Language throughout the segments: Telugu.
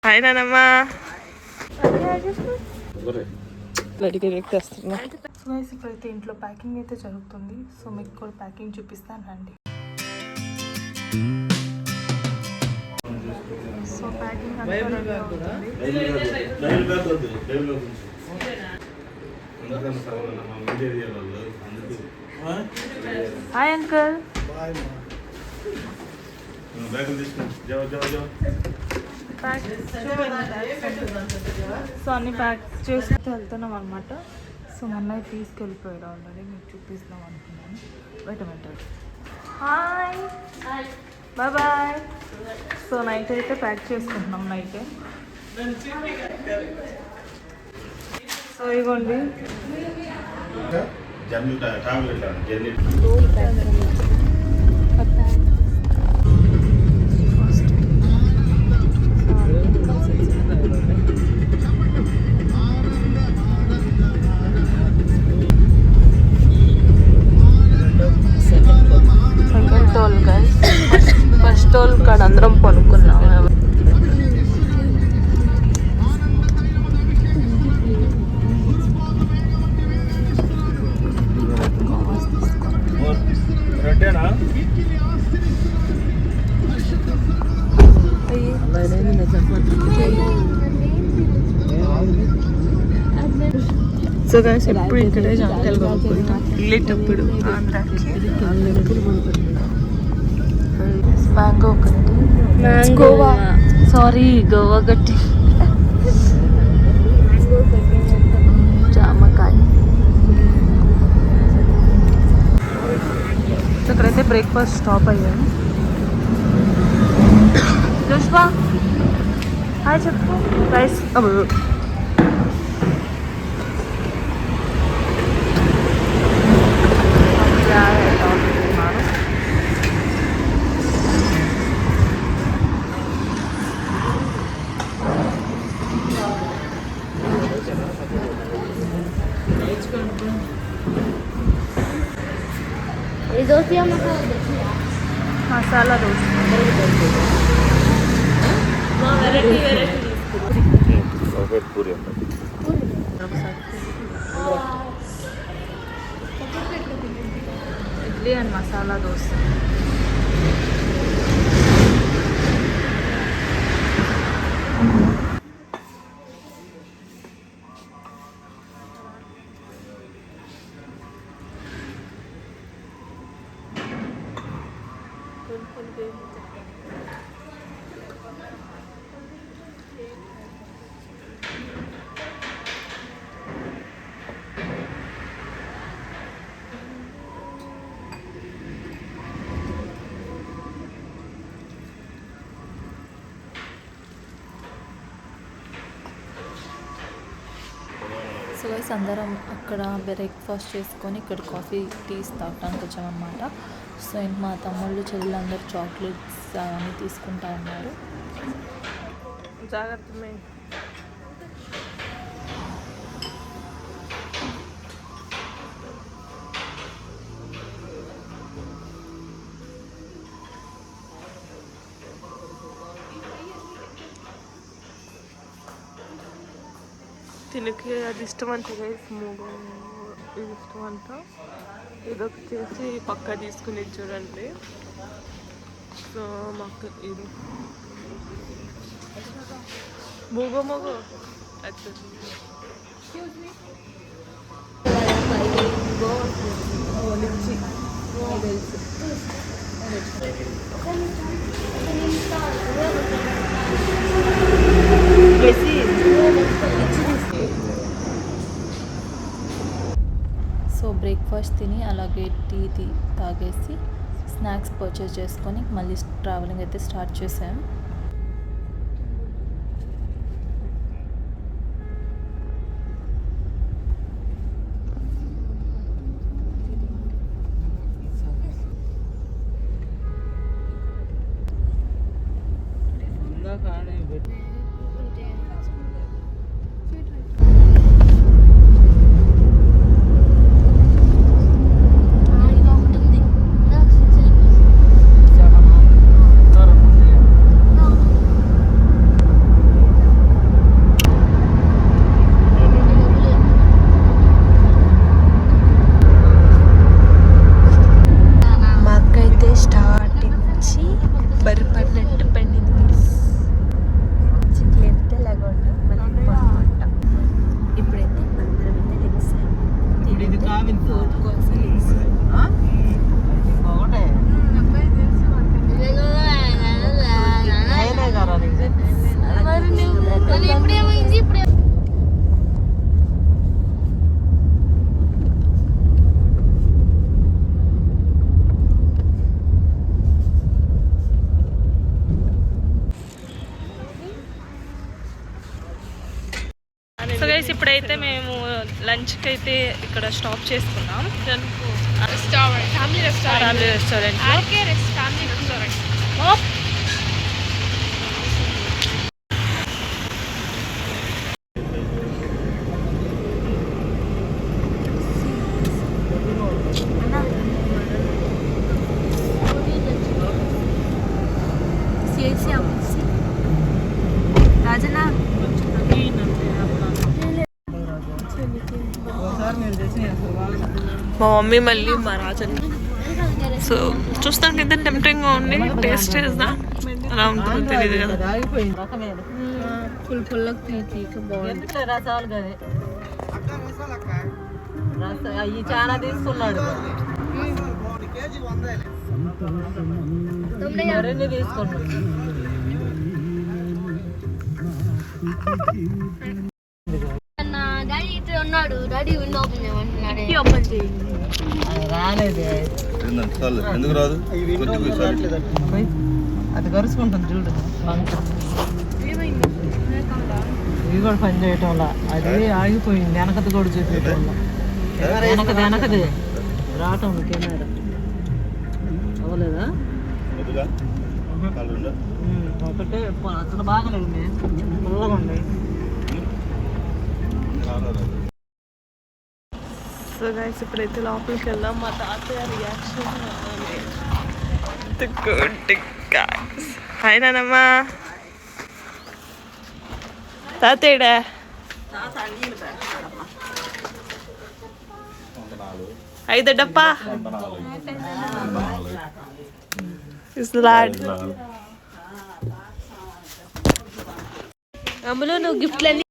హాయ్ నానమ్మ. ఇప్పుడైతే ఇంట్లో ప్యాకింగ్ అయితే జరుగుతుంది. సో మీకు కూడా ప్యాకింగ్ చూపిస్తాను రండి. సో ప్యాకింగ్ అంతా హాయ్ అంకుల్. సో అన్ని ప్యాక్ చేసి వెళ్తున్నాం అనమాట. సో మొన్న తీసుకెళ్ళిపోయారు ఆల్రెడీ, మీకు చూపిస్తాం అనుకున్నాను. Wait hi bye bye. So night అయితే ప్యాక్ చేసుకుంటున్నాం. నైటే సో ఇవ్వండి. ఫస్ట్ టోల్ కాడ అందరం పనుకున్నాం. సో గైస్ ఎప్పుడు ఇక్కడే జాంకాయలు కొనుక్కుంటాం వెళ్ళేటప్పుడు ఆంధ్రాకి. మ్యాంగో ఒకటి, గోవా సారీ గోవా గట్టి, జామకాయ. ఇక్కడైతే బ్రేక్ఫాస్ట్ స్టాప్ అయ్యాను. జోష్వా హాయ్ చెప్పు. Rice masala dosa idli and masala dosa. So guys అందరం అక్కడ బ్రేక్ఫాస్ట్ చేసుకొని ఇక్కడ కాఫీ టీస్ తాగడానికి వచ్చామన్నమాట. సో మా తమ్ముళ్ళు చెల్లెలు అందరూ చాక్లెట్స్ అవన్నీ తీసుకుంటా ఉన్నారు. జాగ్రత్త. తినకి అది ఇష్టం అంట గైస్. మూడు ఇది ఇష్టం అంట. ఇదొక చేసి పక్క తీసుకుని చూడండి. సో మాకు ఇది మూగో మూగో అది సో బ్రేక్ఫాస్ట్ తిని అలాగే టీ తాగేసి స్నాక్స్ పర్చేస్ చేసుకొని మళ్ళీ ట్రావెలింగ్ అయితే స్టార్ట్ చేసాం. గైస్ ఇప్పుడైతే మేము లంచ్కి అయితే ఇక్కడ స్టాప్ చేసుకున్నాం. ఫ్యామిలీ రెస్టారెంట్ మా మమ్మీ మళ్ళీ మా రాజన్. సో చూస్తానికి ఎంత టెంప్టింగ్గా ఉంది. టేస్ట్ చేద్దాం ఎలా ఉంటుందో తెలియదు కదా. చాలా తీసుకున్నాడు తీసుకున్నాడు. ఉన్నాడు డాడీ విండో ఓపెన్ చేయి. రాలేదే ఎందుకు రాదు? అది కరుచుకుంటుంది చూడు. ఇవి కూడా పని చేయటం వల్ల అది ఆగిపోయింది. వెనకది కూడా చూపించడం వల్ల వెనకది రావటం కెమెరా అవ్వలేదా? ఒకటే అసలు బాగలేదు. పుల్లగా ఉండే. సో గైస్ ఇప్పుడైతే లోపలికి వెళ్దాం. మా తాతయ్య రియాక్షన్ హాయ్ నానమ్మ. తాతయ్యడా ఐదడప్పా అమ్ములు నువ్వు గిఫ్ట్లన్నీ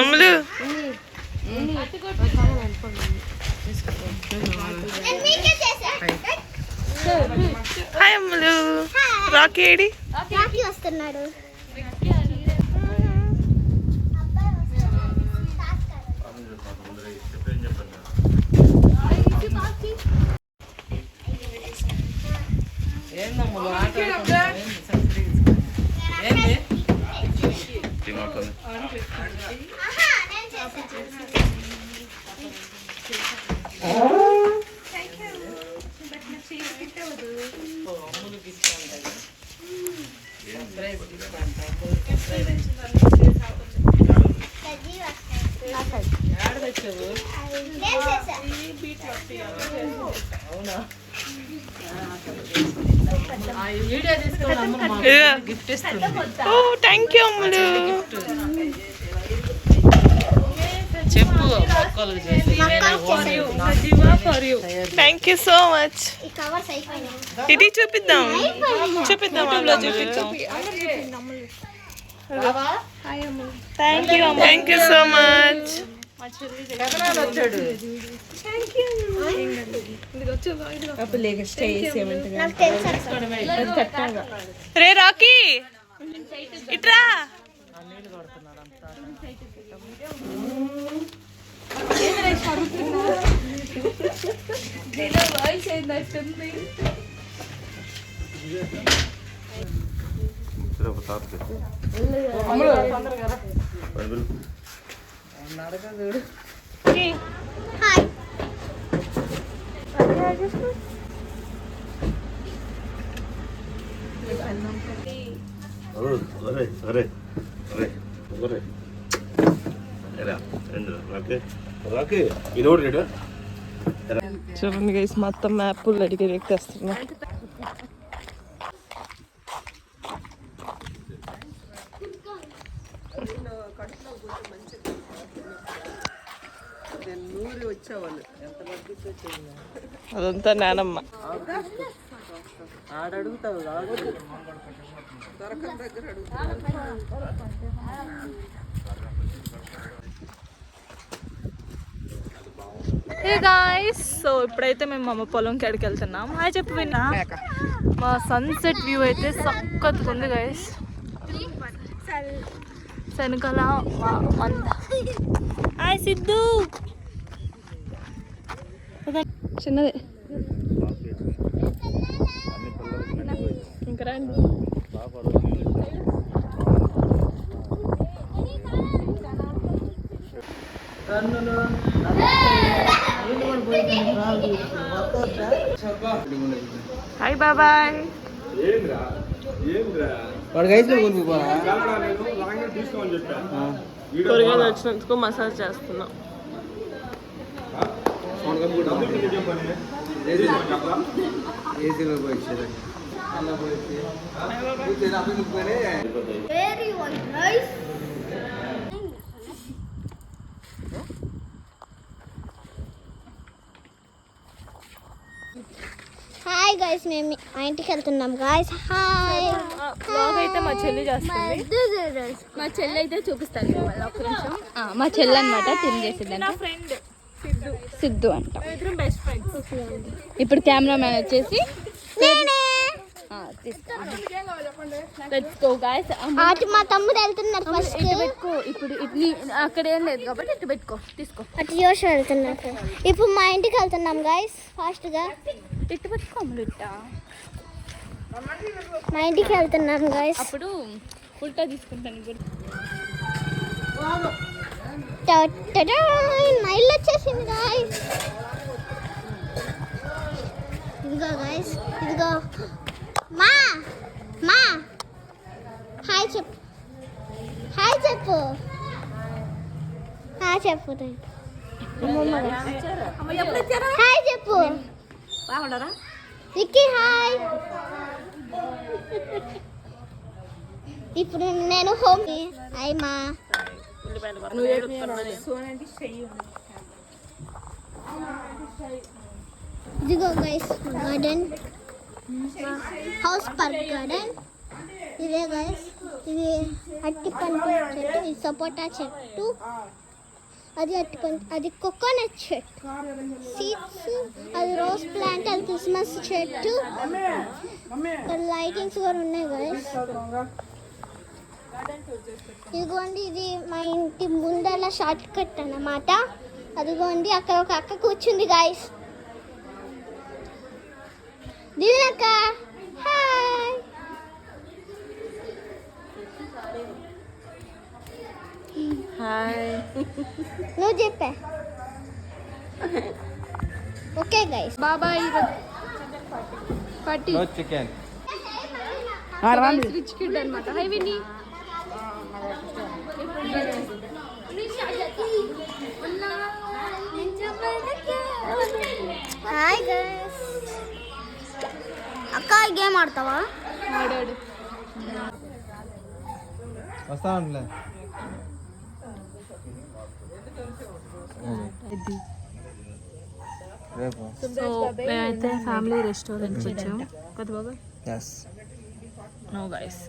అమ్ములు హాయ్ అమ్ములు. రాకీ ఏడి? వస్తున్నాడు. థ్యాంక్ యూ అమ్ములు. చెప్పు. Thank you so much. ఇది చూపిద్దాం చూపిద్దాం. Thank you so much. రే రాకీ ఇట్రా. చూడండి గైస్ మొత్తం మ్యాప్లు అడిగి తెస్తున్నా. అదంతా నానమ్మ. ఆడడుగుతావు హే గాయ్స్, సో ఇప్పుడైతే మేము అమ్మ పొలంకి అడిగి వెళ్తున్నాం. హాయ్ చెప్పు విన్నా. మా సన్సెట్ వ్యూ అయితే సక్కత్తుగా ఉంది గైస్. వెనకాల హాయ్ సిద్ధు. చిన్నదే హాయ్ బాబాయ్. కూరగాయలు వచ్చినందుకు మసాజ్ చేస్తున్నాం. Very nice. హాయ్ గైస్, మేము మా ఇంటికి వెళ్తున్నాం గాయస్. హాయ్. బ్లాగ్ అయితే మా చెల్లి చేస్తుంది. మా చెల్లి అయితే చూపిస్తాను మిమ్మల్ని ఒక్క నిమిషం. మా చెల్లి అనమాట తిని చేసింది నా ఫ్రెండ్ సిద్ధు అంట. ఇద్దరం బెస్ట్ ఫ్రెండ్స్. ఇప్పుడు కెమెరామ్యాన్ వచ్చేసి నేనే. Let's go guys. అటు మా తమ్ముడు వెళ్తున్నారు ఫస్ట్. ఇటు పెట్టుకో. ఇప్పుడు అక్కడ ఏం లేదు కాబట్టి ఇటు పెట్టుకో. తీసుకో. అటు జోష్ వెళ్తున్నారు. ఇప్పుడు మా ఇంటికి వెళ్తున్నాం గైస్. ఫాస్ట్ గా ఇటు పెట్టుకో. మా ఇంటికి వెళ్తున్నాం గైస్. అప్పుడు ఉల్టా తీసుకుంటాను. ఇప్పుడు మా ఇల్లు వచ్చేసింది గాయస్. ఇదిగో గాయస్, ఇదిగో. మా మా హాయ్ చెప్పు. హాయ్ చెప్పు. హాయ్ చెప్పు. హాయ్ చెప్పు. విక్కీ హాయ్. ఇప్పుడు నేను హోమ్. హాయ్ మా. ఇదిగో guys garden, house park garden. ఇదే గైస్, ఇది అట్టి పండు చెట్టు, ఇది సపోటా చెట్టు, అది అట్టి పండు, అది కోకోనట్ చెట్టు, సీడ్స్, అది రోజ్ ప్లాంట్, అది క్రిస్మస్ చెట్టు. లైటింగ్స్ కూడా ఉన్నాయి గైస్. ఇదిగోండి, ఇది మా ఇంటి ముందర షార్ట్ కట్ అన్నమాట. అదిగోండి, అక్కడ ఒక అక్క కూర్చుంది గాయస్. దినక్క హాయ్. హాయ్. నువ్వు చెప్పా. ఓకే గైస్, బాబాయ్ పట్టి చికెన్ రిచ్ కిడ్ అనమాట. హై విని. Hi guys. అక్క గేమ్ ఆడతావా? ఆడాడు. వస్తా ఉంటలే. సో మేమైతే ఫ్యామిలీ రెస్టారెంట్కి వచ్చాము కదా బాబాయ్. No guys.